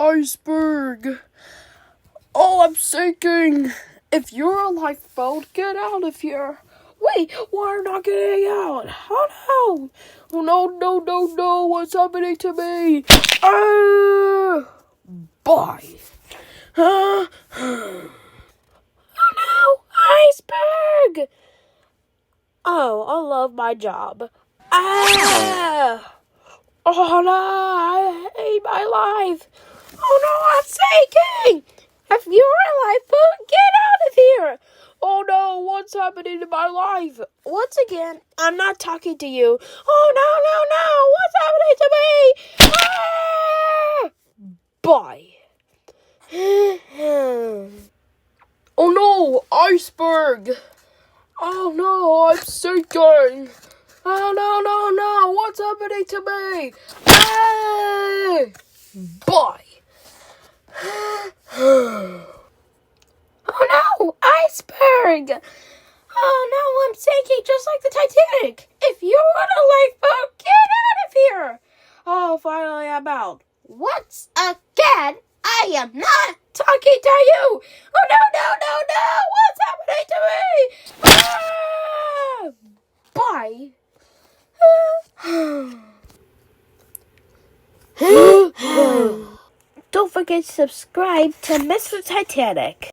iceberg. Oh, I'm sinking. If you're a lifeboat, get out of here. Wait, why are you not getting out? Oh no! Oh no, what's happening to me? Bye. Oh no, iceberg! Oh, I love my job. Oh no, I hate my life. Oh no, I'm sinking! If you're a lifeboat, get out of here! Oh no, what's happening to my life? Once again, I'm not talking to you. Oh no, what's happening to me? Bye. Oh no, iceberg! Oh no, I'm sinking! Oh no, what's happening to me? Bye! Oh no, iceberg! Oh no, I'm sinking just like the Titanic! If you want a lifeboat, get out of here! Oh, finally I'm out. Once again, I am not talking to you! Oh no, what's happening to me? Bye! Don't forget to subscribe to Mr. Titanic.